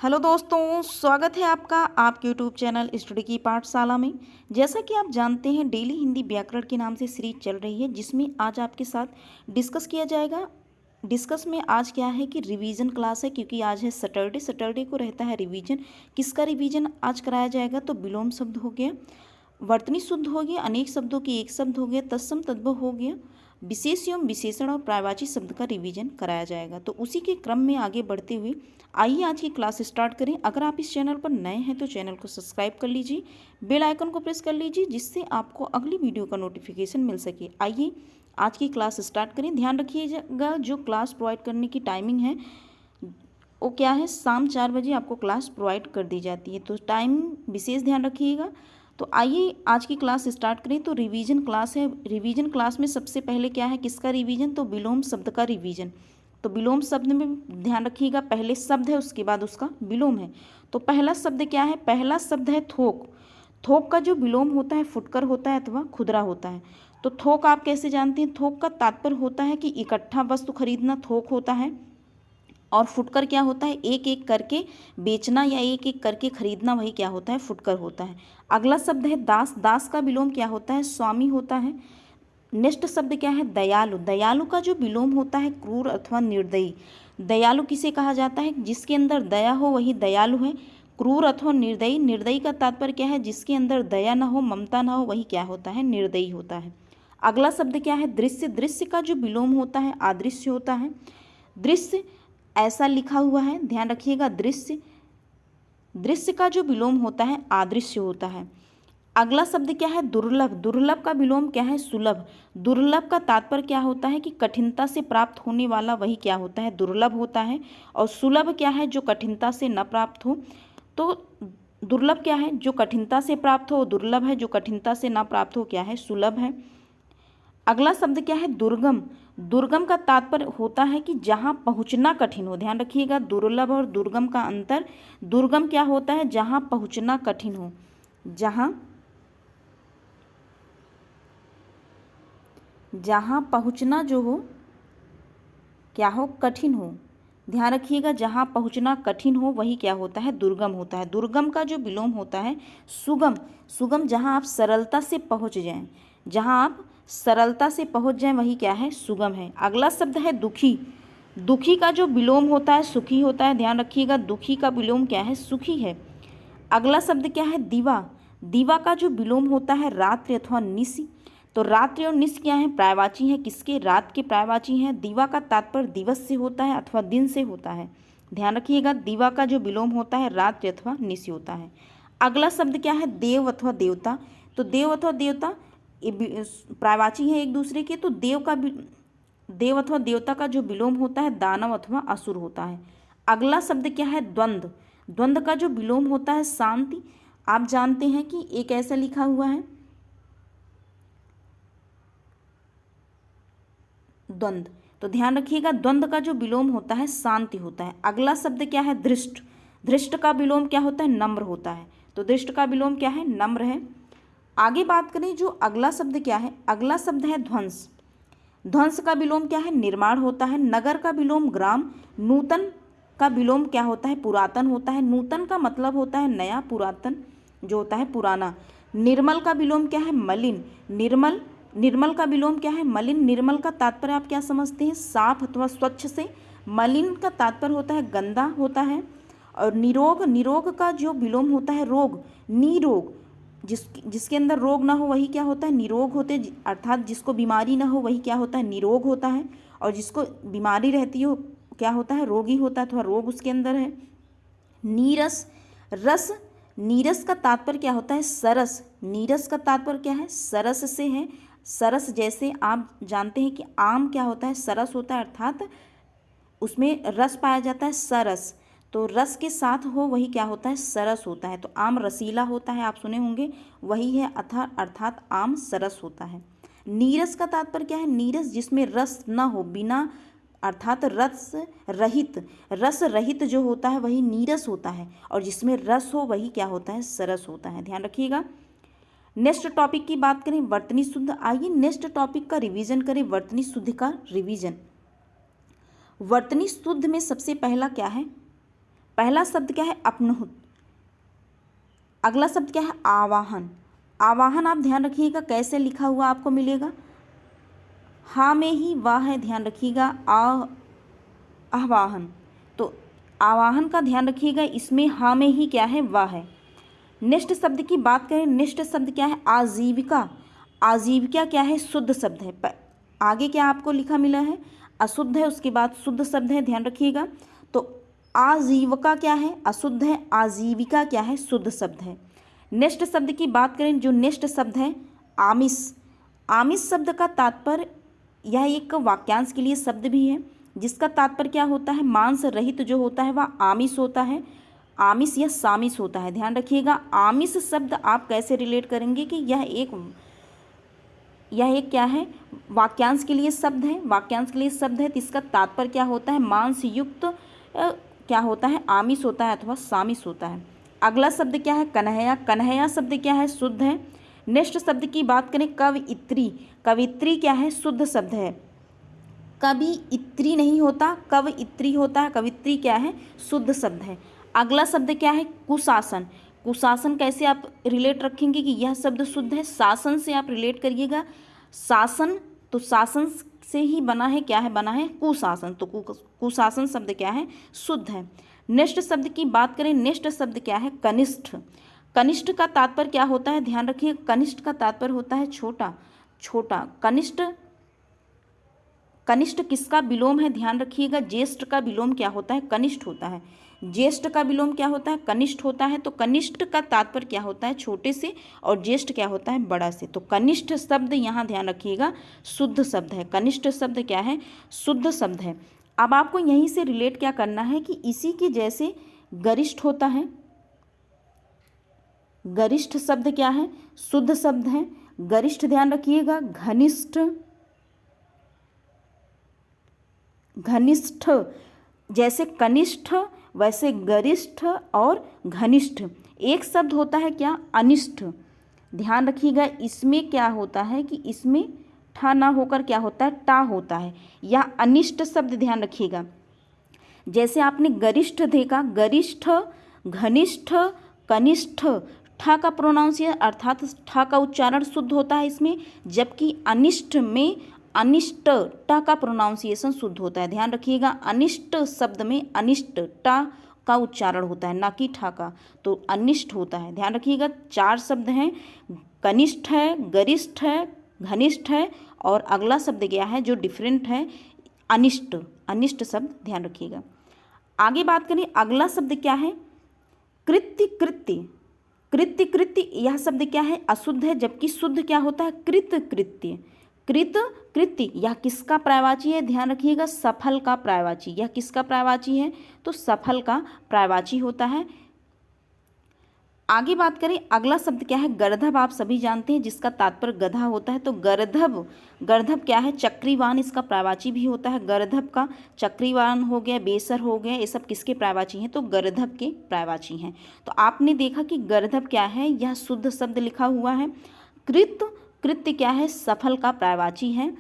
Hello दोस्तों, स्वागत है आपका आपके यूट्यूब चैनल स्टडी की पाठशाला में। जैसा कि आप जानते हैं, डेली हिंदी व्याकरण के नाम से सीरीज चल रही है, जिसमें आज आपके साथ डिस्कस किया जाएगा। डिस्कस में आज क्या है कि रिवीजन क्लास है, क्योंकि आज है सैटरडे। सैटरडे को रहता है रिवीजन। किसका रिवीजन आज कराया जाएगा? तो विलोम शब्द हो गया, वर्तनी शुद्ध हो गया, अनेक शब्दों की एक शब्द हो गया, तत्सम तद्भव हो गया, विशेष एवं विशेषण और पर्यायवाची शब्द का रिवीजन कराया जाएगा। तो उसी के क्रम में आगे बढ़ते हुए आइए आज की क्लास स्टार्ट करें। अगर आप इस चैनल पर नए हैं तो चैनल को सब्सक्राइब कर लीजिए, बेल आइकन को प्रेस कर लीजिए, जिससे आपको अगली वीडियो का नोटिफिकेशन मिल सके। आइए आज की क्लास स्टार्ट करें। ध्यान रखिएगा, जो क्लास प्रोवाइड करने की टाइमिंग है वो क्या है, शाम 4 बजे आपको क्लास प्रोवाइड कर दी जाती है, तो टाइम विशेष ध्यान रखिएगा। तो आइए आज की क्लास स्टार्ट करें। तो रिवीजन क्लास है। रिवीजन क्लास में सबसे पहले क्या है, किसका रिवीजन? तो विलोम शब्द का रिवीजन। तो विलोम शब्द में ध्यान रखिएगा, पहले शब्द है उसके बाद उसका विलोम है। तो पहला शब्द क्या है? पहला शब्द है थोक। थोक का जो विलोम होता है फुटकर होता है अथवा खुदरा होता है। तो थोक आप कैसे जानते हैं? थोक का तात्पर्य होता है कि इकट्ठा वस्तु खरीदना थोक होता है, और फुटकर क्या होता है? एक एक करके बेचना या एक एक करके खरीदना, वही क्या होता है? फुटकर होता है। अगला शब्द है दास। दास का विलोम क्या होता है? स्वामी होता है। नेक्स्ट शब्द क्या है? दयालु। दयालु का जो विलोम होता है क्रूर अथवा निर्दयी। दयालु किसे कहा जाता है? जिसके अंदर दया हो वही दयालु है। क्रूर अथवा निर्दयी, निर्दयी का तात्पर्य क्या है? जिसके अंदर दया ना हो, ममता ना हो, वही क्या होता है? निर्दयी होता है। अगला शब्द क्या है? दृश्य। दृश्य का जो विलोम होता है अदृश्य होता है। दृश्य ऐसा लिखा हुआ है, ध्यान रखिएगा, दृश्य। दृश्य का जो विलोम होता है अदृश्य होता है। अगला शब्द क्या है? दुर्लभ। दुर्लभ का विलोम क्या है? सुलभ। दुर्लभ का तात्पर्य क्या होता है? कि कठिनता से प्राप्त होने वाला, वही क्या होता है? दुर्लभ होता है। और सुलभ क्या है? जो कठिनता से न प्राप्त हो। तो दुर्लभ क्या है? जो कठिनता से प्राप्त हो। दुर्लभ है जो कठिनता से न प्राप्त हो, क्या है? सुलभ है। अगला शब्द क्या है? दुर्गम। दुर्गम का तात्पर्य होता है कि जहाँ पहुँचना कठिन हो। ध्यान रखिएगा, दुर्लभ और दुर्गम का अंतर। दुर्गम क्या होता है? जहाँ पहुँचना कठिन हो, जहाँ पहुँचना जो हो क्या हो? कठिन हो। ध्यान रखिएगा, जहाँ पहुँचना कठिन हो वही क्या होता है? दुर्गम होता है। दुर्गम का जो विलोम होता है सुगम। सुगम जहाँ आप सरलता से पहुँच जाएं, जहाँ आप सरलता से पहुँच जाएं, वही क्या है? सुगम है। अगला शब्द है दुखी। दुखी का जो विलोम होता है सुखी होता है। ध्यान रखिएगा, दुखी का विलोम क्या है? सुखी है। अगला शब्द क्या है? दिवा। दिवा का जो विलोम होता है रात्रि अथवा निश। तो रात्रि और निश क्या है? पर्यायवाची हैं। किसके? रात के पर्यायवाची हैं। दिवा का तात्पर्य दिवस से होता है अथवा दिन से होता है। ध्यान रखिएगा, दिवा का जो विलोम होता है रात्रि अथवा निश होता है। अगला शब्द क्या है? देव अथवा देवता। तो देव अथवा देवता पर्यायवाची हैं एक दूसरे के। तो देव अथवा देवता का जो विलोम होता है दानव अथवा असुर होता है। अगला शब्द क्या है? द्वंद्व। द्वंद्व का जो विलोम होता है शांति। आप जानते हैं कि एक ऐसा लिखा हुआ है द्वंद्व। तो ध्यान रखिएगा, द्वंद्व का जो विलोम होता है शांति होता है। अगला शब्द क्या है? धृष्ट। धृष्ट का विलोम क्या होता है? नम्र होता है। तो धृष्ट का विलोम क्या है? नम्र है। आगे बात करें, जो अगला शब्द क्या है? अगला शब्द है ध्वंस। ध्वंस का विलोम क्या है? निर्माण होता है। नगर का विलोम ग्राम। नूतन का विलोम क्या होता है? पुरातन होता है। नूतन का मतलब होता है नया, पुरातन जो होता है पुराना। निर्मल का विलोम क्या है? मलिन। निर्मल, निर्मल का विलोम क्या है? मलिन। निर्मल का तात्पर्य आप क्या समझते हैं? साफ अथवा स्वच्छ से। मलिन का तात्पर्य होता है गंदा होता है। और निरोग, निरोग का जो विलोम होता है रोग। निरोग, जिसके अंदर रोग ना हो वही क्या होता है? निरोग होते। अर्थात जिसको बीमारी ना हो वही क्या होता है? निरोग होता है। और जिसको बीमारी रहती हो क्या होता है? रोगी होता है, अथवा रोग उसके अंदर है। नीरस, रस। नीरस का तात्पर्य क्या होता है? सरस। नीरस का तात्पर्य क्या है? सरस से है। सरस जैसे आप जानते हैं कि आम क्या होता है? सरस होता है, अर्थात उसमें रस पाया जाता है, सरस। तो रस के साथ हो वही क्या होता है? सरस होता है। तो आम रसीला होता है, आप सुने होंगे, वही है अर्थात आम सरस होता है। नीरस का तात्पर्य क्या है? नीरस जिसमें रस न हो, बिना, अर्थात रस रहित। रस रहित जो होता है वही नीरस होता है, और जिसमें रस हो वही क्या होता है? सरस होता है। ध्यान रखिएगा। नेक्स्ट टॉपिक की बात करें, वर्तनी शुद्ध। आइए नेक्स्ट टॉपिक का रिवीजन करें, वर्तनी शुद्ध का रिवीजन। वर्तनी शुद्ध में सबसे पहला क्या है? पहला शब्द क्या है? अपनुत। अगला शब्द क्या है? आवाहन। आवाहन आप ध्यान रखिएगा कैसे लिखा हुआ आपको मिलेगा, हा में ही वाह है, ध्यान रखिएगा। आवाहन, तो आवाहन का ध्यान रखिएगा, इसमें हा में ही क्या है? वाह है। नेक्स्ट शब्द की बात करें, नेक्स्ट शब्द क्या है? आजीविका। आजीविका क्या है? शुद्ध शब्द है। आगे क्या आपको लिखा मिला है? अशुद्ध है, उसके बाद शुद्ध शब्द है, ध्यान रखिएगा। तो आजीविका क्या है? अशुद्ध है। आजीविका क्या है? शुद्ध शब्द है। नेक्स्ट शब्द की बात करें, जो नेक्स्ट शब्द है आमिष। आमिष शब्द का तात्पर्य, यह एक वाक्यांश के लिए शब्द भी है, जिसका तात्पर्य क्या होता है? मांस रहित जो होता है वह आमिष होता है। आमिष या सामिष होता है, ध्यान रखिएगा। आमिष शब्द आप कैसे रिलेट करेंगे कि यह एक क्या है? वाक्यांश के लिए शब्द है। वाक्यांश के लिए शब्द है तो इसका तात्पर्य क्या होता है? मांस युक्त क्या होता है? आमिष होता है अथवा सामिष होता है। अगला शब्द क्या है? कन्हैया। कन्हैया शब्द क्या है? शुद्ध है। नेक्स्ट शब्द की बात करें, कवयित्री। कवयित्री क्या है? शुद्ध शब्द है। कवयित्री नहीं होता, कवयित्री होता है। कवयित्री क्या है? शुद्ध शब्द है। अगला शब्द क्या है? कुशासन। कुशासन कैसे आप रिलेट रखेंगे कि यह शब्द शुद्ध है? शासन से आप रिलेट करिएगा। शासन, तो शासन से ही बना है, क्या है? बना है कुशासन। तो कुशासन शब्द क्या है? शुद्ध है। नेक्स्ट शब्द की बात करें, नेक्स्ट शब्द क्या है? कनिष्ठ। कनिष्ठ का तात्पर्य क्या होता है? ध्यान रखिए, कनिष्ठ का तात्पर्य होता है छोटा। छोटा। कनिष्ठ, कनिष्ठ किसका विलोम है? ध्यान रखिएगा, ज्येष्ठ का विलोम क्या होता है? कनिष्ठ होता है। ज्येष्ठ का विलोम क्या होता है? कनिष्ठ होता है। तो कनिष्ठ का तात्पर्य क्या होता है? छोटे से, और ज्येष्ठ क्या होता है? बड़ा से। तो कनिष्ठ शब्द यहाँ ध्यान रखिएगा शुद्ध शब्द है। कनिष्ठ शब्द क्या है? शुद्ध शब्द है। अब आपको यहीं से रिलेट क्या करना है कि इसी के जैसे गरिष्ठ होता है। गरिष्ठ शब्द क्या है? शुद्ध शब्द है। गरिष्ठ ध्यान रखिएगा। घनिष्ठ, घनिष्ठ जैसे कनिष्ठ वैसे गरिष्ठ और घनिष्ठ। एक शब्द होता है क्या? अनिष्ठ। ध्यान रखिएगा, इसमें क्या होता है कि इसमें ठा ना होकर क्या होता है? टा होता है। या अनिष्ट शब्द ध्यान रखिएगा, जैसे आपने गरिष्ठ देखा, गरिष्ठ, घनिष्ठ, कनिष्ठ, ठा का प्रोनाउंसिएशन अर्थात ठा का उच्चारण शुद्ध होता है इसमें, जबकि अनिष्ट में अनिष्ट टा का प्रोनाउंसिएशन शुद्ध होता है। ध्यान रखिएगा, अनिष्ट शब्द में अनिष्ट टा का उच्चारण होता है, ना कि ठा का, तो अनिष्ट होता है। ध्यान रखिएगा, 4 शब्द हैं, कनिष्ठ है, गरिष्ठ है, घनिष्ठ है, और अगला शब्द क्या है जो डिफरेंट है? अनिष्ट। अनिष्ट शब्द ध्यान रखिएगा। आगे बात करें, अगला शब्द क्या है? कृत्य। कृत्य, कृत्य, कृत्य यह शब्द क्या है? अशुद्ध है, जबकि शुद्ध क्या होता है? कृत, कृत्य। कृत, कृत्य यह किसका पर्यायवाची है? ध्यान रखिएगा, सफल का पर्यायवाची। यह किसका पर्यायवाची है? तो सफल का पर्यायवाची होता है। आगे बात करें, अगला शब्द क्या है? गर्दभ। आप सभी जानते हैं जिसका तात्पर्य गधा होता है। तो गर्दभ, गर्दभ क्या है? चक्रीवान इसका पर्यायवाची भी होता है। गर्दभ का चक्रीवान हो गया, बेसर हो गया, ये सब किसके पर्यायवाची हैं? तो गर्दभ के पर्यायवाची हैं। तो आपने देखा कि गर्दभ क्या है? यह शुद्ध शब्द लिखा हुआ है। कृत, कृत्य क्या है? सफल का पर्यायवाची है।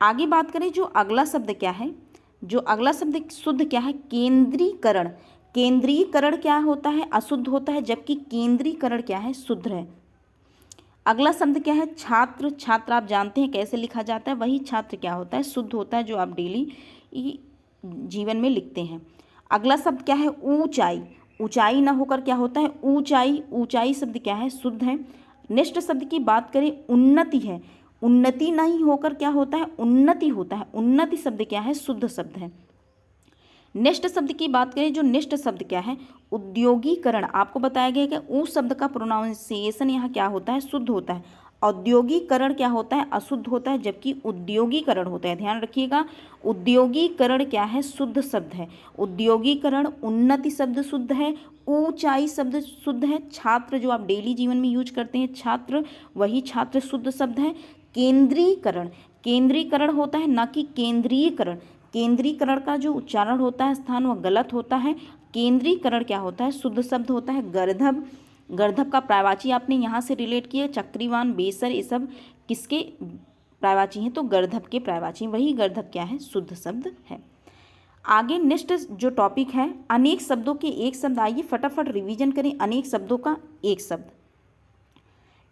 आगे बात करें, जो अगला शब्द क्या है? जो अगला शब्द शुद्ध क्या है? केंद्रीकरण। केंद्रीकरण क्या होता है? अशुद्ध होता है, जबकि केंद्रीकरण क्या है? शुद्ध है। अगला शब्द क्या है? छात्र। छात्र आप जानते हैं कैसे लिखा जाता है, वही छात्र क्या होता है? शुद्ध होता है, जो आप डेली जीवन में लिखते हैं। अगला शब्द क्या है? ऊंचाई। ऊंचाई ना होकर क्या होता है? ऊंचाई। ऊंचाई शब्द क्या है? शुद्ध है। नेक्स्ट शब्द की बात करें, उन्नति है। उन्नति नहीं होकर क्या होता है? उन्नति होता है। उन्नति शब्द क्या है? शुद्ध शब्द है। नेक्स्ट शब्द की बात करें, जो नेक्स्ट शब्द क्या है? उद्योगीकरण। आपको बताया गया कि उस शब्द का प्रोनाउंसिएशन यहाँ क्या होता है? शुद्ध होता है। औद्योगिकरण क्या होता है? अशुद्ध होता है, जबकि उद्योगीकरण होता है। ध्यान रखिएगा, उद्योगीकरण क्या है? शुद्ध शब्द है। उद्योगीकरण, उन्नति शब्द शुद्ध है, ऊंचाई शब्द शुद्ध है, छात्र जो आप डेली जीवन में यूज करते हैं छात्र, वही छात्र शुद्ध शब्द है। केंद्रीकरण, केंद्रीकरण होता है, ना कि केंद्रीयकरण। केंद्रीकरण का जो उच्चारण होता है स्थान वह गलत होता है। केंद्रीकरण क्या होता है? शुद्ध शब्द होता है। गर्दभ, गर्दभ का पर्यायवाची आपने यहाँ से रिलेट किया। चक्रीवान, बेसर, ये सब किसके पर्यायवाची हैं? तो गर्दभ के पर्यायवाची। वही गर्दभ क्या है? शुद्ध शब्द है। आगे नेक्स्ट जो टॉपिक है, अनेक शब्दों के एक शब्द। आइए फटाफट रिवीजन करें अनेक शब्दों का एक शब्द,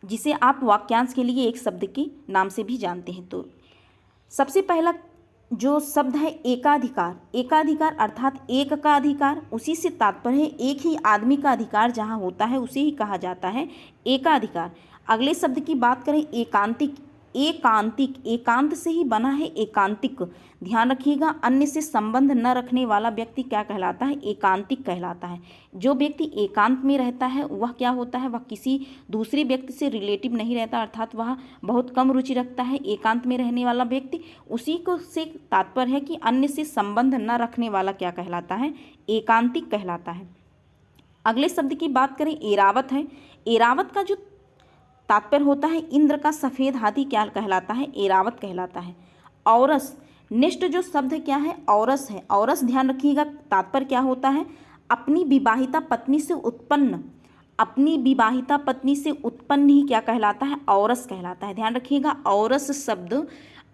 जिसे आप वाक्यांश के लिए एक शब्द के नाम से भी जानते हैं। तो सबसे पहला जो शब्द है एकाधिकार। एकाधिकार अर्थात एक का अधिकार, उसी से तात्पर्य है एक ही आदमी का अधिकार जहाँ होता है उसे ही कहा जाता है एकाधिकार। अगले शब्द की बात करें एकांतिक। एकांतिक एकांत से ही बना है एकांतिक। ध्यान रखिएगा, अन्य से संबंध न रखने वाला व्यक्ति क्या कहलाता है? एकांतिक कहलाता है। जो व्यक्ति एकांत में रहता है वह क्या होता है? वह किसी दूसरे व्यक्ति से रिलेटिव नहीं रहता, अर्थात वह बहुत कम रुचि रखता है। एकांत में रहने वाला व्यक्ति, उसी को से तात्पर्य है कि अन्य से संबंध न रखने वाला क्या कहलाता है? एकांतिक कहलाता है। अगले शब्द की बात करें एरावत है। एरावत का जो तात्पर्य होता है इंद्र का सफ़ेद हाथी क्या कहलाता है? एरावत कहलाता है। औरस, नेक्स्ट जो शब्द क्या है? औरस है। औरस ध्यान रखिएगा, तात्पर्य क्या होता है? अपनी विवाहिता पत्नी से उत्पन्न, अपनी विवाहिता पत्नी से उत्पन्न ही क्या कहलाता है? औरस कहलाता है। ध्यान रखिएगा, औरस शब्द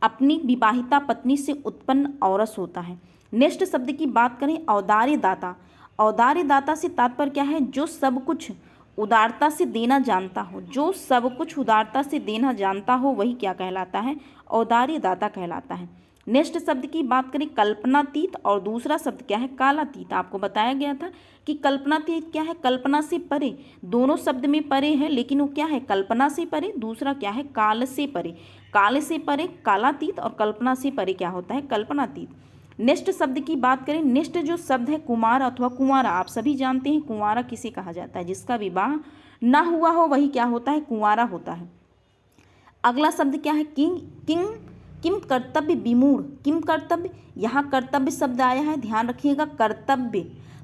अपनी विवाहिता पत्नी से उत्पन्न औरस होता है। नेक्स्ट शब्द की बात करें औदार्य दाता। औदार्य दाता से तात्पर्य क्या है? जो सब कुछ उदारता से देना जानता हो। जो सब कुछ उदारता से देना जानता हो वही क्या कहलाता है? औदार्य दाता कहलाता है। नेक्स्ट शब्द की बात करें कल्पनातीत, और दूसरा शब्द क्या है? कालातीत। आपको बताया गया था कि कल्पनातीत क्या है? कल्पना से परे। दोनों शब्द में परे है, लेकिन वो क्या है? कल्पना से परे। दूसरा क्या है? काल से परे। काल से परे कालातीत, और कल्पना से परे क्या होता है? कल्पनातीत। नेक्स्ट शब्द की बात करें, नेक्स्ट जो शब्द है कुमार अथवा कुंवारा। आप सभी जानते हैं कुंवारा किसे कहा जाता है? जिसका विवाह ना हुआ हो वही क्या होता है? कुंवारा होता है। अगला शब्द क्या है? किंग किंग किम कर्तव्य विमूढ़। किम कर्तव्य, यहाँ कर्तव्य शब्द आया है, ध्यान रखिएगा, कर्तव्य।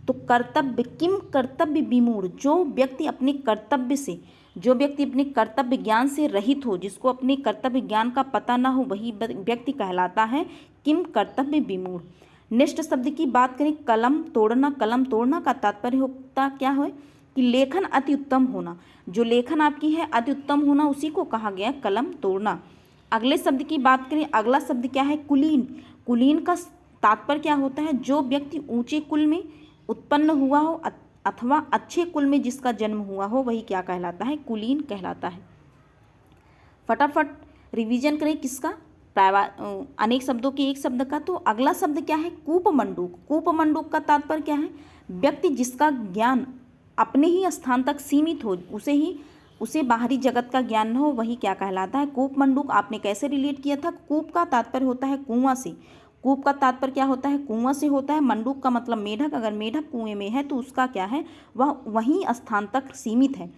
तो कर्तव्य, किम कर्तव्य विमूढ़, जो व्यक्ति अपने कर्तव्य से, जो व्यक्ति अपने कर्तव्य ज्ञान से रहित हो, जिसको अपने कर्तव्य ज्ञान का पता ना हो, वही व्यक्ति कहलाता है किम कर्तव्य विमूढ़। नेक्स्ट शब्द की बात करें कलम तोड़ना। कलम तोड़ना का तात्पर्य होता क्या है? कि लेखन अति उत्तम होना। जो लेखन आपकी है अति उत्तम होना, उसी को कहा गया कलम तोड़ना। अगले शब्द की बात करें, अगला शब्द क्या है? कुलीन। कुलीन का तात्पर्य क्या होता है? जो व्यक्ति ऊंचे कुल में उत्पन्न हुआ हो अथवा अच्छे कुल में जिसका जन्म हुआ हो वही क्या कहलाता है? कुलीन कहलाता है। फटाफट रिवीजन करें किसका? अनेक शब्दों के एक शब्द का। तो अगला शब्द क्या है? कूपमंडूक। कूपमंडूक का तात्पर्य क्या है? व्यक्ति जिसका ज्ञान अपने ही स्थान तक सीमित हो, उसे बाहरी जगत का ज्ञान न हो, वही क्या कहलाता है? कूपमंडूक। आपने कैसे रिलेट किया था? कूप का तात्पर्य होता है कुआं से। कूप का तात्पर्य क्या होता है? कुआं से होता है। मंडूक का मतलब मेढक। अगर मेढक कुएं में है तो उसका क्या है? वह वहीं स्थान तक सीमित है।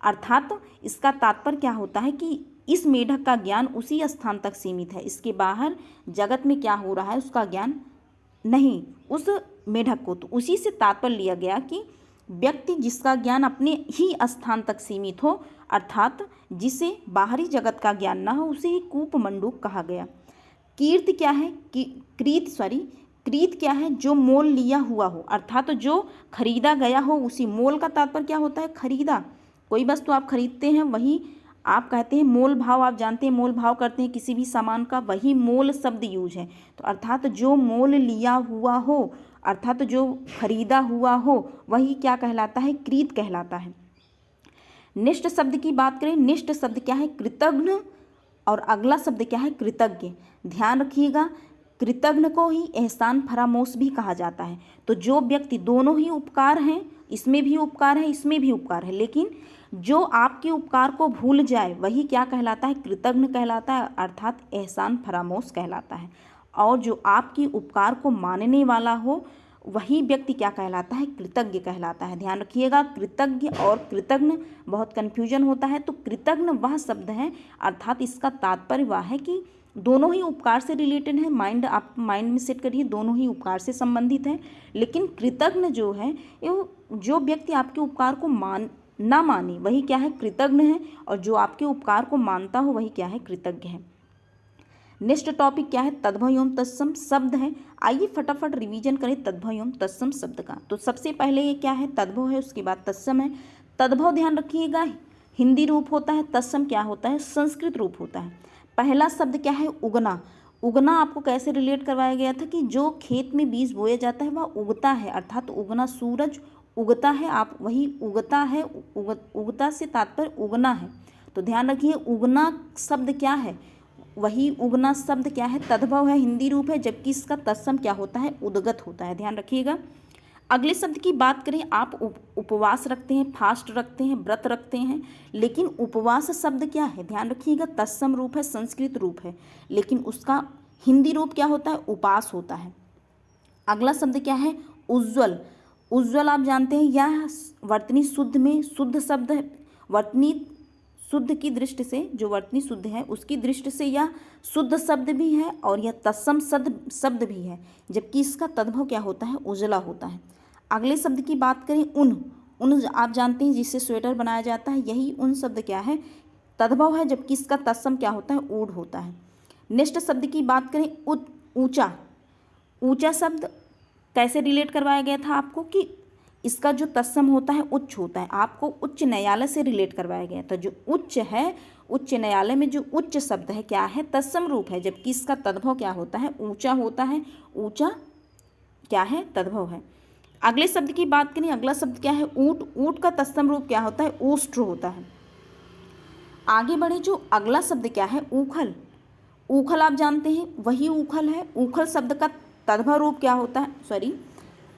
अर्थात इसका तात्पर्य क्या होता है कि इस मेढक का ज्ञान उसी स्थान तक सीमित है, इसके बाहर जगत में क्या हो रहा है उसका ज्ञान नहीं उस मेढक को। तो उसी से तात्पर्य लिया गया कि व्यक्ति जिसका ज्ञान अपने ही स्थान तक सीमित हो, अर्थात जिसे बाहरी जगत का ज्ञान ना हो, उसे ही कूपमंडूक कहा गया। कीर्त क्या है? क्रीत क्या है? जो मोल लिया हुआ हो, अर्थात जो खरीदा गया हो उसी। मोल का तात्पर्य क्या होता है? खरीदा। कोई वस्तु आप खरीदते हैं वही आप कहते हैं मोल भाव। आप जानते हैं मोल भाव करते हैं किसी भी सामान का, वही मोल शब्द यूज है। तो अर्थात जो मोल लिया हुआ हो, अर्थात जो खरीदा हुआ हो, वही क्या कहलाता है? क्रीत कहलाता है। नेक्स्ट शब्द की बात करें, नेक्स्ट शब्द क्या है? कृतघ्न, और अगला शब्द क्या है? कृतज्ञ। ध्यान रखिएगा, कृतघ्न को ही एहसान फरामोश भी कहा जाता है। तो जो व्यक्ति, दोनों ही उपकार हैं, इसमें भी उपकार है इसमें भी उपकार है, लेकिन जो आपके उपकार को भूल जाए वही क्या कहलाता है? कृतघ्न कहलाता है, अर्थात एहसान फरामोश कहलाता है। और जो आपके उपकार को मानने वाला हो वही व्यक्ति क्या कहलाता है? कृतज्ञ कहलाता है। ध्यान रखिएगा, कृतज्ञ और कृतघ्न बहुत कन्फ्यूजन होता है। तो कृतघ्न वह शब्द है, अर्थात इसका तात्पर्य वह है कि दोनों ही उपकार से रिलेटेड है। आप माइंड में सेट करिए, दोनों ही उपकार से संबंधित है। लेकिन कृतघ्न जो है, जो व्यक्ति आपके उपकार को ना माने वही क्या है? कृतघ्न है, और जो आपके उपकार को मानता हो वही क्या है? कृतज्ञ है। नेक्स्ट टॉपिक क्या है? तद्भव एवं तत्सम शब्द है। आइए फटाफट रिवीजन करें तद्भव एवं तत्सम शब्द का। तो सबसे पहले ये क्या है? तद्भव है, उसके बाद तत्सम है। तद्भव ध्यान रखिएगा हिंदी रूप होता है, तत्सम क्या होता है? संस्कृत रूप होता है। पहला शब्द क्या है? उगना। उगना आपको कैसे रिलेट करवाया गया था कि जो खेत में बीज बोया जाता है वह उगता है, अर्थात उगना, सूरज उगता है, आप वही उगता है, उगता से तात्पर्य उगना है। तो ध्यान रखिए उगना शब्द क्या है, वही उगना शब्द क्या है, तद्भव है, हिंदी रूप है, जबकि इसका तत्सम क्या होता है, उद्गत होता है। ध्यान रखिएगा। अगले शब्द की बात करें, आप उपवास रखते हैं, फास्ट रखते हैं, व्रत रखते हैं, लेकिन उपवास शब्द क्या है, ध्यान रखिएगा, तत्सम रूप है, संस्कृत रूप है, लेकिन उसका हिंदी रूप क्या होता है, उपास होता है। अगला शब्द क्या है, उज्ज्वल। उज्ज्वल आप जानते हैं यह वर्तनी शुद्ध में शुद्ध शब्द है, वर्तनी शुद्ध की दृष्टि से, जो वर्तनी शुद्ध है उसकी दृष्टि से यह शुद्ध शब्द भी है और यह तत्सम शब्द भी है, जबकि इसका तद्भव क्या होता है, उजला होता है। अगले शब्द की बात करें, ऊन। ऊन आप जानते हैं जिससे स्वेटर बनाया जाता है, यही ऊन शब्द क्या है, तद्भव है, जबकि इसका तत्सम क्या होता है, ऊढ़ होता है। नेक्स्ट शब्द की बात करें, ऊंचा। ऊंचा शब्द कैसे रिलेट करवाया गया था आपको कि इसका जो तत्सम होता है उच्च होता है, आपको उच्च न्यायालय से रिलेट करवाया गया था। जो उच्च है, उच्च न्यायालय में जो उच्च शब्द है क्या है, तत्सम रूप है, जबकि इसका तद्भव क्या होता है, ऊंचा होता है। ऊंचा क्या है, तद्भव है। अगले शब्द की बात करें, अगला शब्द क्या है, ऊंट। ऊंट का तत्सम रूप क्या होता है, ऊष्ट्र होता है। आगे बढ़े, जो अगला शब्द क्या है, ऊखल। ऊखल आप जानते हैं वही ऊखल है। ऊखल शब्द का तद्भव रूप क्या होता है, सॉरी,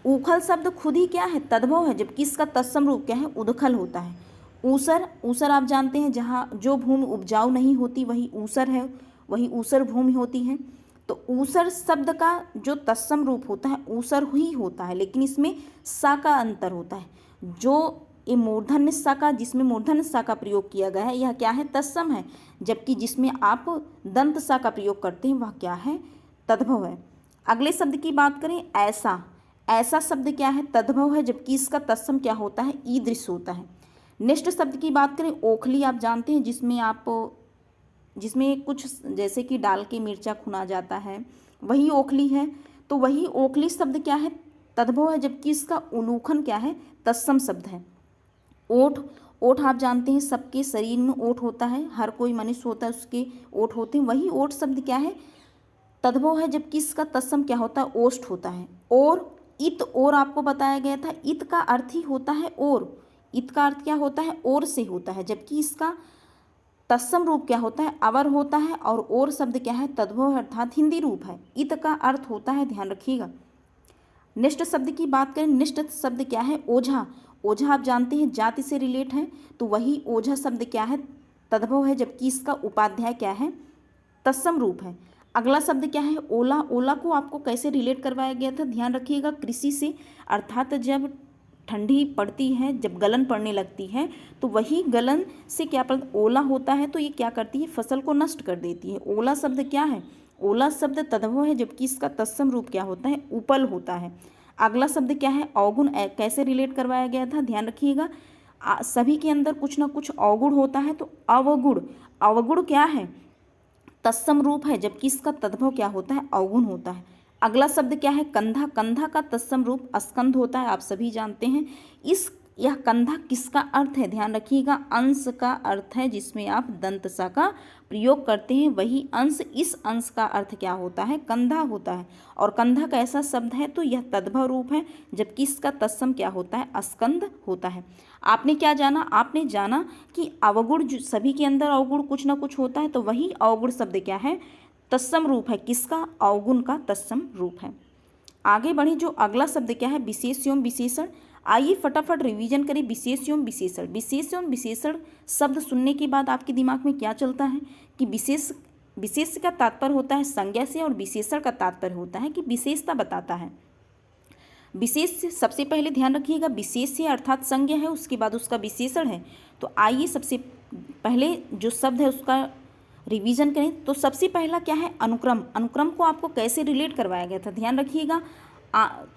ऊखल शब्द खुद ही क्या है, तद्भव है, जबकि इसका तत्सम रूप क्या है, उदखल होता है। ऊसर। ऊसर आप जानते हैं जहाँ जो भूमि उपजाऊ नहीं होती वही ऊसर है, वही ऊसर भूमि होती है। तो ऊसर शब्द का जो तत्सम रूप होता है ऊसर ही होता है, लेकिन इसमें सा का अंतर होता है। जो ये मूर्धन्य सा का, जिसमें मूर्धन्य सा का प्रयोग किया गया है, यह क्या है, तत्सम है, जबकि जिसमें आप दंत सा का प्रयोग करते हैं वह क्या है, तद्भव है। अगले शब्द की बात करें, ऐसा। ऐसा शब्द क्या है, तद्भव है, जबकि इसका तत्सम क्या होता है, ईदृश होता है। नेक्स्ट शब्द की बात करें, ओखली। आप जानते हैं जिसमें कुछ जैसे कि डाल के मिर्चा खुना जाता है, वही ओखली है। तो वही ओखली शब्द क्या है, तद्भव है, जबकि इसका उलूखन क्या है, तत्सम शब्द है। ओठ। ओठ आप जानते हैं सबके शरीर में ओठ होता है, हर कोई मनुष्य होता है उसके ओठ होते हैं, वही ओठ शब्द क्या है, तद्भव है, जबकि इसका तत्सम क्या होता है, ओष्ठ होता है। और इत। और आपको बताया गया था इत का अर्थ ही होता है और। इत का अर्थ क्या होता है, और से होता है, जबकि इसका तत्सम रूप क्या होता है, अवर होता है, और शब्द क्या है, तद्भव है, अर्थात हिंदी रूप है। इत का अर्थ होता है, ध्यान रखिएगा। निष्ठ शब्द की बात करें, निष्ठ शब्द क्या है, ओझा। ओझा आप जानते हैं जाति से रिलेट है, तो वही ओझा शब्द क्या है, तद्भव है, जबकि इसका उपाध्याय क्या है, तत्सम रूप है। अगला शब्द क्या है, ओला। ओला को आपको कैसे रिलेट करवाया गया था, ध्यान रखिएगा, कृषि से, अर्थात जब ठंडी पड़ती है, जब गलन पड़ने लगती है, तो वही गलन से क्या ओला होता है, तो ये क्या करती है, फसल को नष्ट कर देती है। ओला शब्द क्या है, ओला शब्द तद्भव है, जबकि इसका तत्सम रूप क्या होता है, उपल होता है। अगला शब्द क्या है, अवगुण। कैसे रिलेट करवाया गया था, ध्यान रखिएगा, सभी के अंदर कुछ ना कुछ अवगुण होता है, तो अवगुण। अवगुण क्या है, तत्सम रूप है, जबकि इसका तद्भव क्या होता है, अवगुण होता है। अगला शब्द क्या है, कंधा। कंधा का तत्सम रूप अस्कंध होता है, आप सभी जानते हैं। यह कंधा किसका अर्थ है, ध्यान रखिएगा, अंश का अर्थ है, जिसमें आप दंत सा का प्रयोग करते हैं, वही अंश, इस अंश का अर्थ क्या होता है, कंधा होता है। और कंधा का ऐसा शब्द है, तो यह तद्भव रूप है, जबकि इसका तत्सम क्या होता है, अस्कंद होता है। आपने क्या जाना, आपने जाना कि अवगुण, जो सभी के अंदर अवगुण कुछ ना कुछ होता है, तो वही अवगुण शब्द क्या है, तत्सम रूप है, किसका, अवगुण का तत्सम रूप है। आगे बढ़े, जो अगला शब्द क्या है, विशेष एवं विशेषण। आइए फटाफट रिवीजन करें, विशेष एवं विशेषण। विशेष एवं विशेषण शब्द सुनने के बाद आपके दिमाग में क्या चलता है कि विशेष का तात्पर्य होता है संज्ञा से, और विशेषण का तात्पर्य होता है कि विशेषता बताता है। विशेष से सबसे पहले ध्यान रखिएगा, विशेष से अर्थात संज्ञा है, उसके बाद उसका विशेषण है। तो आइए सबसे पहले जो शब्द है उसका रिवीजन करें। तो सबसे पहला क्या है, अनुक्रम। अनुक्रम को आपको कैसे रिलेट करवाया गया था, ध्यान रखिएगा,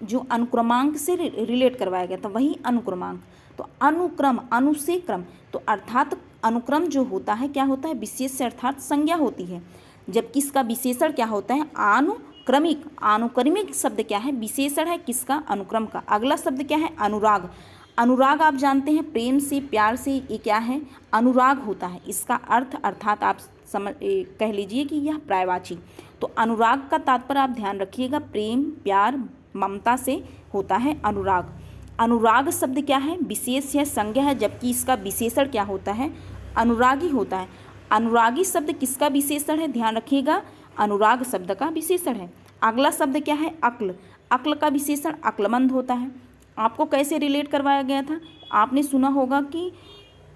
जो अनुक्रमांक से रिलेट करवाया गया था वही अनुक्रमांक। तो अनुक्रम, अनु से क्रम, तो अर्थात अनुक्रम जो होता है क्या होता है, विशेष से अर्थात संज्ञा होती है, जबकि इसका विशेषण क्या होता है, अनुक्रमिक। अनुक्रमिक शब्द क्या है, विशेषण है किसका, अनुक्रम का। अगला शब्द क्या है, अनुराग। अनुराग आप जानते हैं प्रेम से, प्यार से, ये क्या है, अनुराग होता है। इसका अर्थ अर्थात आप कह लीजिए कि यह पर्यायवाची। तो अनुराग का तात्पर्य आप ध्यान रखिएगा प्रेम, प्यार, ममता से होता है अनुराग। अनुराग शब्द क्या है, विशेष है, संज्ञा है, जबकि इसका विशेषण क्या होता है, अनुरागी होता है। अनुरागी शब्द किसका विशेषण है, ध्यान रखिएगा, अनुराग शब्द का विशेषण है। अगला शब्द क्या है, अक्ल। अक्ल का विशेषण अक्लमंद होता है। आपको कैसे रिलेट करवाया गया था, आपने सुना होगा कि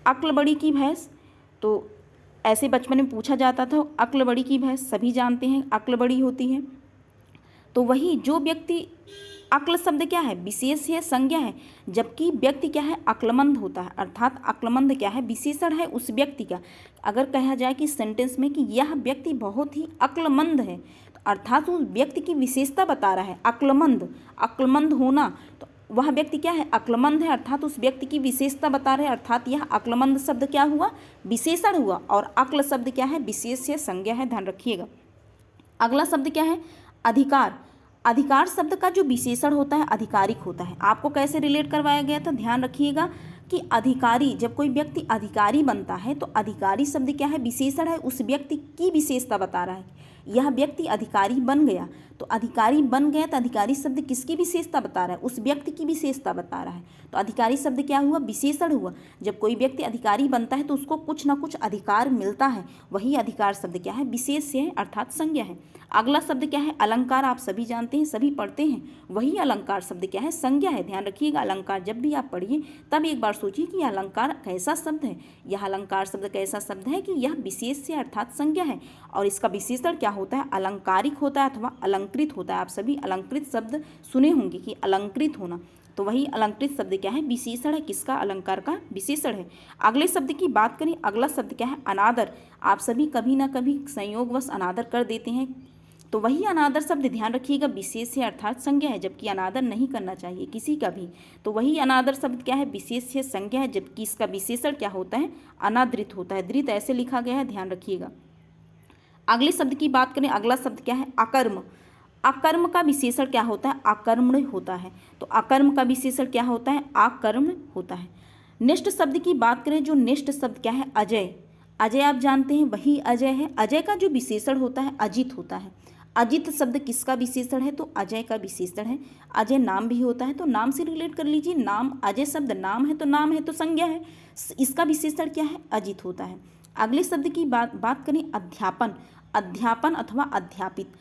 अक्ल बड़ी की भैंस, तो ऐसे बचपन में पूछा जाता था, अक्ल बड़ी की भैंस, सभी जानते हैं अक्ल बड़ी होती है। तो वही जो व्यक्ति, अक्ल शब्द क्या है, विशेष है, संज्ञा है, जबकि व्यक्ति क्या है, अक्लमंद होता है, अर्थात अक्लमंद क्या है, विशेषण है उस व्यक्ति का। अगर कहा जाए कि सेंटेंस में कि यह व्यक्ति बहुत ही अक्लमंद है, तो अर्थात उस व्यक्ति की विशेषता बता रहा है, अक्लमंद, अक्लमंद होना, तो वह व्यक्ति क्या है, अक्लमंद है, अर्थात उस व्यक्ति की विशेषता बता रहे हैं, अर्थात यह अक्लमंद शब्द क्या हुआ, विशेषण हुआ। और अक्ल शब्द क्या है, विशेष है, संज्ञा है, ध्यान रखिएगा। अगला शब्द क्या है, अधिकार। अधिकार शब्द का जो विशेषण होता है आधिकारिक होता है। आपको कैसे रिलेट करवाया गया था, ध्यान रखिएगा कि अधिकारी, जब कोई व्यक्ति अधिकारी बनता है तो अधिकारी शब्द क्या है, विशेषण है, उस व्यक्ति की विशेषता बता रहा है। यह व्यक्ति अधिकारी बन गया, तो अधिकारी बन गया तो अधिकारी शब्द किसकी विशेषता बता रहा है, उस व्यक्ति की विशेषता बता रहा है। तो अधिकारी शब्द क्या हुआ, विशेषण हुआ। जब कोई व्यक्ति अधिकारी बनता है तो उसको कुछ ना कुछ अधिकार मिलता है, वही अधिकार शब्द क्या है, विशेष है, अर्थात संज्ञा है। अगला शब्द क्या है, अलंकार। आप सभी जानते हैं, सभी पढ़ते हैं, वही अलंकार शब्द क्या है, संज्ञा है। ध्यान रखिएगा, अलंकार जब भी आप पढ़िए तब एक बार सोचिए कि यह अलंकार कैसा शब्द है। यह अलंकार शब्द कैसा शब्द है कि यह विशेष से अर्थात संज्ञा है, और इसका विशेषण क्या होता है, अलंकारिक होता है अथवा अलंकृत होता है। आप सभी अलंकृत शब्द सुने होंगे कि अलंकृत होना, तो वही अलंकृत शब्द क्या है, विशेषण है, किसका, अलंकार का विशेषण है। अगले शब्द की बात करें, अगला शब्द क्या है, अनादर। आप सभी कभी ना कभी संयोगवश अनादर कर देते हैं, तो वही अनादर शब्द ध्यान रखिएगा विशेष है, अर्थात संज्ञा है, जबकि अनादर नहीं करना चाहिए किसी का भी। तो वही अनादर शब्द क्या है, विशेष है, संज्ञा है, जबकि इसका विशेषण क्या होता है, अनादृत होता है। दृत ऐसे लिखा गया है, ध्यान रखिएगा। अगले शब्द की बात करें, अगला शब्द क्या है, अकर्म। अकर्म का विशेषण क्या होता है, अकर्मण्य होता है। तो अकर्म का विशेषण क्या होता है, अकर्मण्य होता है। नेक्स्ट शब्द की बात करें, जो नेक्स्ट शब्द क्या है, अजय। अजय आप जानते हैं, वही अजय है। अजय का जो विशेषण होता है अजित होता है। अजित शब्द किसका विशेषण है, तो अजय का विशेषण है। अजय नाम भी होता है, तो नाम से रिलेट कर लीजिए, नाम, अजय शब्द नाम है, तो नाम है तो संज्ञा है, इसका विशेषण क्या है, अजित होता है। अगले शब्द की बात करें, अध्यापन। अध्यापन अथवा अध्यापित।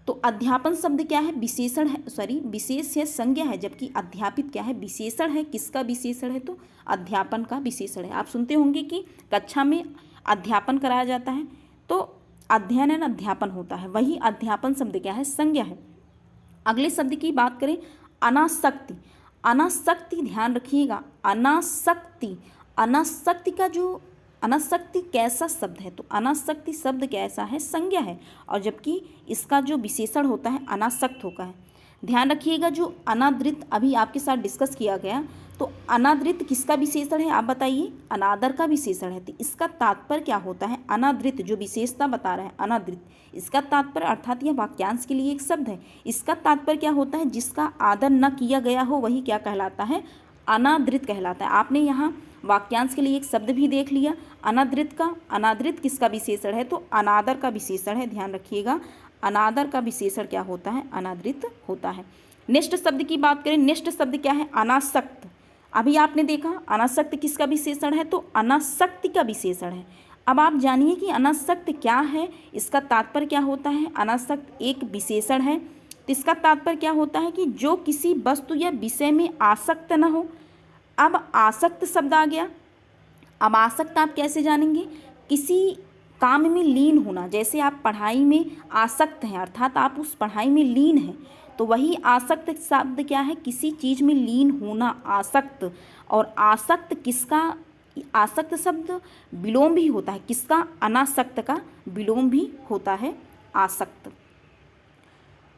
तो अध्यापन शब्द क्या है, विशेषण है, सॉरी विशेष है, संज्ञा है, जबकि अध्यापित क्या है, विशेषण है, किसका विशेषण है, तो अध्यापन का विशेषण है। आप सुनते होंगे कि कक्षा में अध्यापन कराया जाता है, तो अध्ययन एवं अध्यापन होता है, वही अध्यापन शब्द क्या है, संज्ञा है। अगले शब्द की बात करें, अनासक्ति। अनासक्ति ध्यान रखिएगा, अनासक्ति। अनासक्ति का जो, अनासक्ति कैसा शब्द है, तो अनासक्ति शब्द कैसा है, संज्ञा है, और जबकि इसका जो विशेषण होता है अनासक्त होता है। ध्यान रखिएगा, जो अनादृत अभी आपके साथ डिस्कस किया गया, तो अनादृत किसका विशेषण है, आप बताइए, अनादर का विशेषण है। तो इसका तात्पर्य क्या होता है, अनादृत, जो विशेषता बता रहा है अनादृत, इसका तात्पर्य, अर्थात यह वाक्यांश के लिए एक शब्द है, इसका तात्पर्य क्या होता है, जिसका आदर न किया गया हो वही क्या कहलाता है, अनादृत कहलाता है। आपने यहाँ वाक्यांश के लिए एक शब्द भी देख लिया अनादृत का। अनादृत किसका विशेषण है, तो अनादर का विशेषण है, ध्यान रखिएगा, अनादर का विशेषण क्या होता है, अनादृत होता है। नेक्स्ट शब्द की बात करें, नेक्स्ट शब्द क्या है, अनासक्त। अभी आपने देखा अनासक्त किसका विशेषण है, तो अनासक्ति का विशेषण है। अब आप जानिए कि अनासक्त क्या है, इसका तात्पर्य क्या होता है। अनासक्त एक विशेषण है, तो इसका तात्पर्य क्या होता है कि जो किसी वस्तु या विषय में आसक्त न हो। अब आसक्त शब्द आ गया। अब आसक्त आप कैसे जानेंगे, किसी काम में लीन होना, जैसे आप पढ़ाई में आसक्त हैं, अर्थात आप उस पढ़ाई में लीन हैं, तो वही आसक्त शब्द क्या है, किसी चीज़ में लीन होना, आसक्त। और आसक्त किसका, आसक्त शब्द विलोम भी होता है, किसका, अनासक्त का विलोम भी होता है, आसक्त।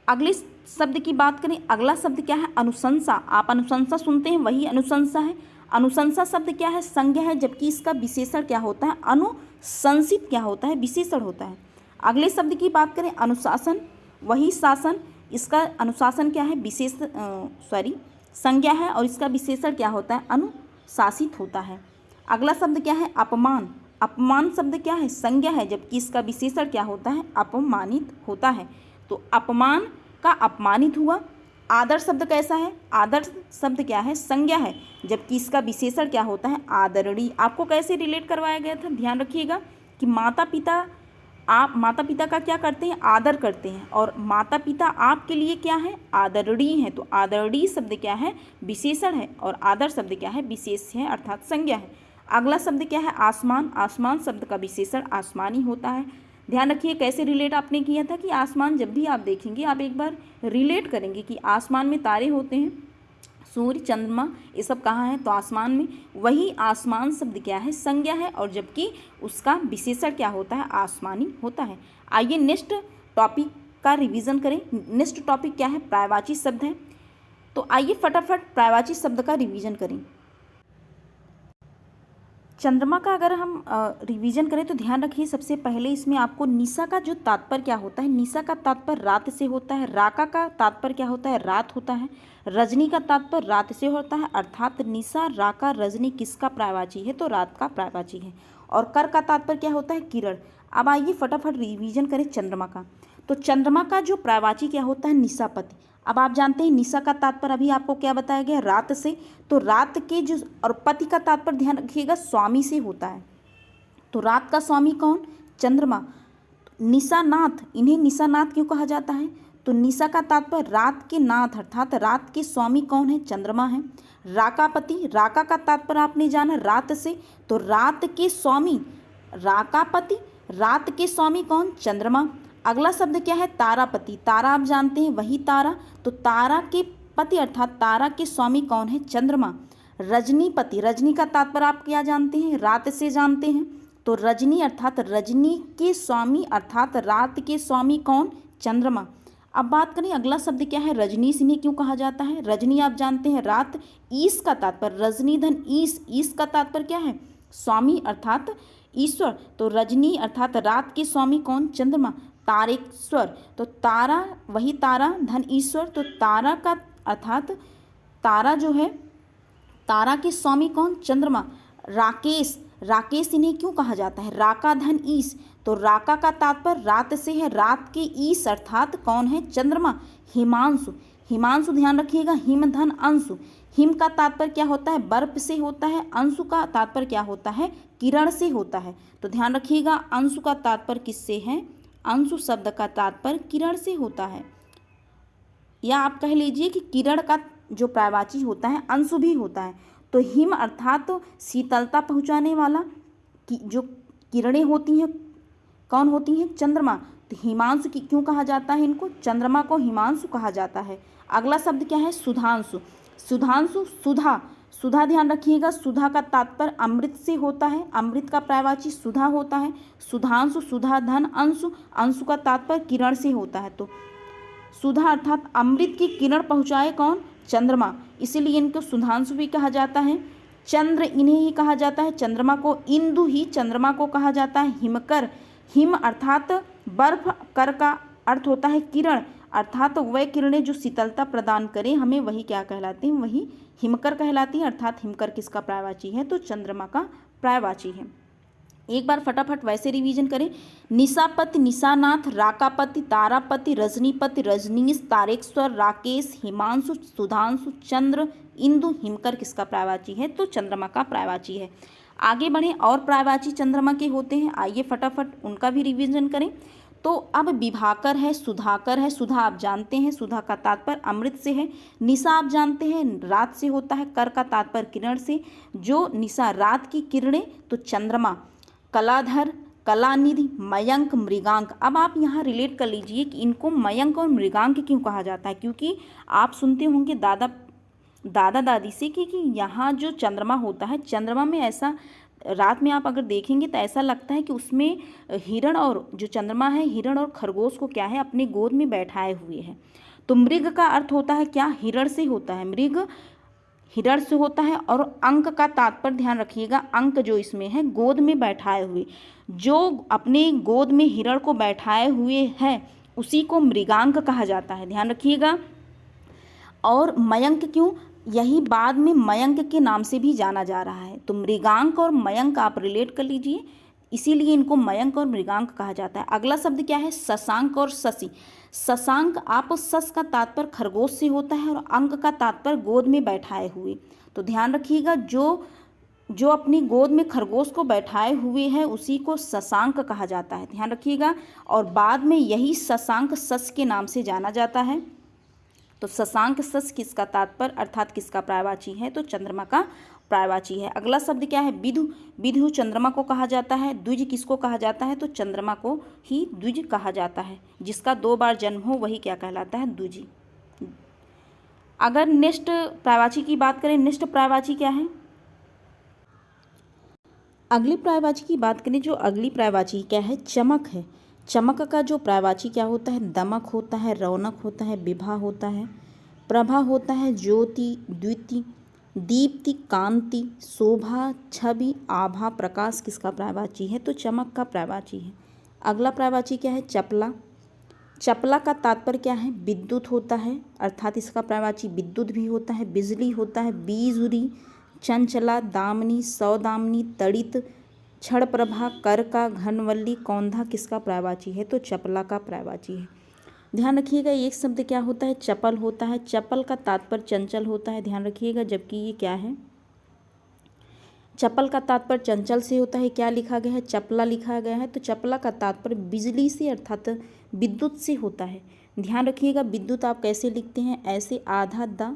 अगले शब्द की बात करें, अगला शब्द क्या है, अनुशंसा। आप अनुशंसा सुनते हैं, वही अनुशंसा है। अनुशंसा शब्द क्या है, संज्ञा है, जबकि इसका विशेषण क्या होता है, अनुशंसित क्या होता है, विशेषण होता है। अगले शब्द की बात करें, अनुशासन, वही शासन, इसका अनुशासन क्या है, विशेष संज्ञा है, और इसका विशेषण क्या होता है, अनुशासित होता है। अगला शब्द क्या है, अपमान। अपमान शब्द क्या है, संज्ञा है, जबकि इसका विशेषण क्या होता है, अपमानित होता है। तो अपमान का अपमानित हुआ। आदर शब्द कैसा है, आदर शब्द क्या है, संज्ञा है, जबकि इसका विशेषण क्या होता है, आदरणीय। आपको कैसे रिलेट करवाया गया था, ध्यान रखिएगा कि माता पिता, आप माता पिता का क्या करते हैं, आदर करते हैं, और माता पिता आपके लिए क्या है, आदरणीय है। तो आदरणीय शब्द क्या है, विशेषण है, और आदर शब्द क्या है, विशेष है अर्थात संज्ञा है। अगला शब्द क्या है, आसमान। आसमान शब्द का विशेषण आसमानी होता है। ध्यान रखिए कैसे रिलेट आपने किया था कि आसमान जब भी आप देखेंगे आप एक बार रिलेट करेंगे कि आसमान में तारे होते हैं, सूर्य चंद्रमा ये सब कहाँ है, तो आसमान में। वही आसमान शब्द क्या है, संज्ञा है, और जबकि उसका विशेषण क्या होता है, आसमानी होता है। आइए नेक्स्ट टॉपिक का रिवीजन करें। नेक्स्ट टॉपिक क्या है, पर्यायवाची शब्द है। तो आइए फटाफट पर्यायवाची शब्द का रिवीजन करें। चंद्रमा का अगर हम रिवीजन करें तो ध्यान रखिए सबसे पहले इसमें आपको निशा का जो तात्पर्य क्या होता है, निशा का तात्पर्य रात से होता है। राका का तात्पर्य क्या होता है, रात होता है। रजनी का तात्पर्य रात से होता है, अर्थात निशा राका रजनी किसका पर्यायवाची है, तो रात का पर्यायवाची है। और कर का तात्पर्य क्या होता है, किरण। अब आइए फटाफट रिवीजन करें चंद्रमा का। तो चंद्रमा का जो पर्यायवाची क्या होता है, निशापति। अब आप जानते हैं निशा का तात्पर्य अभी आपको क्या बताया गया, रात से। तो रात के जो, और पति का तात्पर्य ध्यान रखिएगा स्वामी से होता है। तो रात का स्वामी कौन, चंद्रमा। निशानाथ, इन्हें निशानाथ क्यों कहा जाता है, तो निशा का तात्पर्य रात के नाथ, अर्थात रात के स्वामी कौन है, चंद्रमा है। राकापति, राका का तात्पर्य आपने जाना रात से, तो रात के स्वामी राकापति, रात के स्वामी कौन, चंद्रमा। अगला शब्द क्या है, तारापति। तारा आप जानते हैं वही तारा, तो तारा के पति अर्थात तारा के स्वामी कौन है, चंद्रमा। रजनीपति, रजनी का तात्पर्य आप क्या जानते हैं, रात से जानते हैं, तो रजनी अर्थात रजनी के स्वामी अर्थात रात के स्वामी कौन, चंद्रमा। अब बात करें अगला शब्द क्या है, रजनीश, इन्हें क्यों कहा जाता है, रजनी आप जानते हैं रात। ईश का तात्पर्य रजनी धन ईश, ईश का तात्पर्य क्या है, स्वामी अर्थात ईश्वर, तो रजनी अर्थात रात के स्वामी कौन, चंद्रमा। तारेश्वर, तो तारा वही तारा धन ईश्वर, तो तारा का अर्थात तारा जो है तारा के स्वामी कौन, चंद्रमा। राकेश, राकेश इन्हें क्यों कहा जाता है, राका धन ईश, तो राका का तात्पर्य रात से है, रात के ईश अर्थात कौन है, चंद्रमा। हिमांशु, हिमांशु ध्यान रखिएगा हिम धन अंशु, हिम का तात्पर्य क्या होता है, बर्फ से होता है। अंशु का तात्पर्य क्या होता है, किरण से होता है। तो ध्यान रखिएगा अंशु का तात्पर्य किससे है, अंशु शब्द का तात्पर्य किरण से होता है, या आप कह लीजिए कि किरण का जो पर्यायवाची होता है अंशु भी होता है। तो हिम अर्थात तो शीतलता पहुंचाने वाला कि जो किरणें होती हैं कौन होती हैं, चंद्रमा। तो हिमांशु की क्यों कहा जाता है, इनको चंद्रमा को हिमांशु कहा जाता है। अगला शब्द क्या है, सुधांशु। सुधांशु, सुधा, सुधा ध्यान रखिएगा सुधा का तात्पर्य अमृत से होता है, अमृत का पर्यायवाची सुधा होता है। सुधांशु, सुधा धन अंशु, अंशु का तात्पर्य किरण से होता है। तो सुधा अर्थात अमृत की किरण पहुँचाए कौन, चंद्रमा, इसीलिए इनको सुधांशु भी कहा जाता है। चंद्र इन्हें ही कहा जाता है, चंद्रमा को। इंदु ही चंद्रमा को कहा जाता है। हिमकर, हिम अर्थात बर्फ, कर का अर्थ होता है किरण, अर्थात वह किरणें जो शीतलता प्रदान करें हमें, वही क्या कहलाती हैं, वही हिमकर कहलाती हैं। अर्थात हिमकर किसका पर्यायवाची है, तो चंद्रमा का पर्यायवाची है। एक बार फटाफट वैसे रिवीजन करें। निशापति, निशानाथ, राकापति, तारापति, रजनीपति, रजनीश, तारेश्वर, राकेश, हिमांशु, सुधांशु, चंद्र, इंदु, हिमकर किसका पर्यायवाची है, तो चंद्रमा का पर्यायवाची है। आगे बढ़ें, और पर्यायवाची चंद्रमा के होते हैं, आइए फटाफट उनका भी रिवीजन करें। तो अब विभाकर है, सुधाकर है। सुधा आप जानते हैं सुधा का तात्पर्य अमृत से है। निशा आप जानते हैं रात से होता है, कर का तात्पर्य किरण से। जो निशा रात की किरणें, तो चंद्रमा। कलाधर, कलानिधि, मयंक, मृगांक। अब आप यहाँ रिलेट कर लीजिए कि इनको मयंक और मृगांक क्यों कहा जाता है, क्योंकि आप सुनते होंगे दादा दादी से कि यहाँ जो चंद्रमा होता है, चंद्रमा में ऐसा रात में आप अगर देखेंगे तो ऐसा लगता है कि उसमें हिरण, और जो चंद्रमा है हिरण और खरगोश को क्या है अपने गोद में बैठाए हुए हैं। तो मृग का अर्थ होता है क्या, हिरण से होता है, मृग हिरण से होता है। और अंक का तात्पर्य ध्यान रखिएगा, अंक जो इसमें है गोद में बैठाए हुए, जो अपने गोद में हिरण को बैठाए हुए है उसी को मृगांक कहा जाता है, ध्यान रखिएगा। और मयंक क्यों, यही बाद में मयंक के नाम से भी जाना जा रहा है। तो मृगांक और मयंक आप रिलेट कर लीजिए, इसीलिए इनको मयंक और मृगांक कहा जाता है। अगला शब्द क्या है? शशांक और शशि। शशांक आप शश का तात्पर्य खरगोश से होता है और अंक का तात्पर्य गोद में बैठाए हुए। तो ध्यान रखिएगा, जो अपनी गोद में खरगोश को बैठाए हुए है उसी को शशांक कहा जाता है, ध्यान रखिएगा। और बाद में यही शशांक शश के नाम से जाना जाता है। तो शशांक शश किसका तात्पर्य अर्थात किसका पर्यायवाची है? तो चंद्रमा का पर्यायवाची है। अगला शब्द क्या है? विधु। विधु चंद्रमा को कहा जाता है। द्विज किसको कहा जाता है? तो चंद्रमा को ही द्विज कहा जाता है। जिसका 2 बार जन्म हो वही क्या कहलाता है? द्विज। अगर नेक्स्ट पर्यायवाची की बात करें, नेक्स्ट पर्यायवाची क्या है? अगली पर्यायवाची की बात करें, जो अगली पर्यायवाची क्या है? चमक है। चमक का जो पर्यायवाची क्या होता है? दमक होता है, रौनक होता है, विभा होता है, प्रभा होता है, ज्योति, द्युति, दीप्ति, कांति, शोभा, छवि, आभा, प्रकाश किसका पर्यायवाची है? तो चमक का पर्यायवाची है। अगला पर्यायवाची क्या है? चपला। चपला का तात्पर्य क्या है? विद्युत होता है, अर्थात इसका पर्यायवाची विद्युत भी होता है, बिजली होता है, बीजुरी, चंचला, दामिनी, सौदामिनी, तड़ित, क्षण प्रभा, करका, घनवल्ली, कौंधा किसका पर्यायवाची है? तो चपला का पर्यायवाची है। ध्यान रखिएगा, एक शब्द क्या होता है? चपल होता है। चपल का तात्पर्य चंचल होता है, ध्यान रखिएगा। जबकि ये क्या है? चपल का तात्पर्य चंचल से होता है। क्या लिखा गया है? चपला लिखा गया है। तो चपला का तात्पर्य बिजली से अर्थात विद्युत से होता है। ध्यान रखिएगा, विद्युत आप कैसे लिखते हैं? ऐसे आधा दा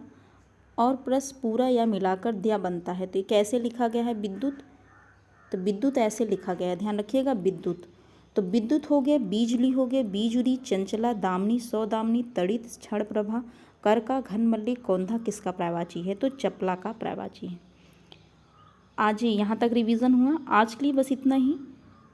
और प्लस पूरा या मिलाकर दिया बनता है। तो ये कैसे लिखा गया है? विद्युत। तो विद्युत ऐसे लिखा गया है, ध्यान रखिएगा, विद्युत। तो विद्युत हो गया, बिजली हो गया, बीजुरी, चंचला, दामिनी, सौदामिनी, तड़ित, क्षण प्रभा, करका, घनमल्ली, कौंधा किसका पर्यायवाची है? तो चपला का पर्यायवाची है। आज यहाँ तक रिवीजन हुआ। आज के लिए बस इतना ही।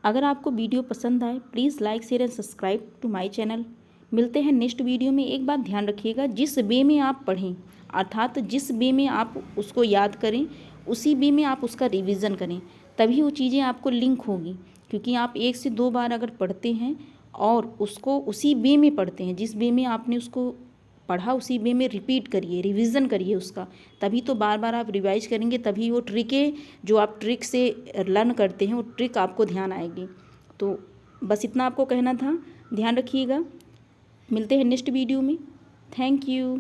अगर आपको वीडियो पसंद आए please like share and subscribe to my channel. मिलते हैं नेक्स्ट वीडियो में। एक बात ध्यान रखिएगा, जिस वे में आप पढ़ें अर्थात जिस वे में आप उसको याद करें उसी वे में आप उसका रिवीजन करें, तभी वो चीज़ें आपको लिंक होगी। क्योंकि आप 1 से 2 बार अगर पढ़ते हैं और उसको उसी वे में पढ़ते हैं, जिस वे में आपने उसको पढ़ा उसी वे में रिपीट करिए, रिवीजन करिए उसका, तभी तो बार बार आप रिवाइज करेंगे, तभी वो ट्रिकें जो आप ट्रिक से लर्न करते हैं वो ट्रिक आपको ध्यान आएगी। तो बस इतना आपको कहना था। ध्यान रखिएगा। मिलते हैं नेक्स्ट वीडियो में। Thank you.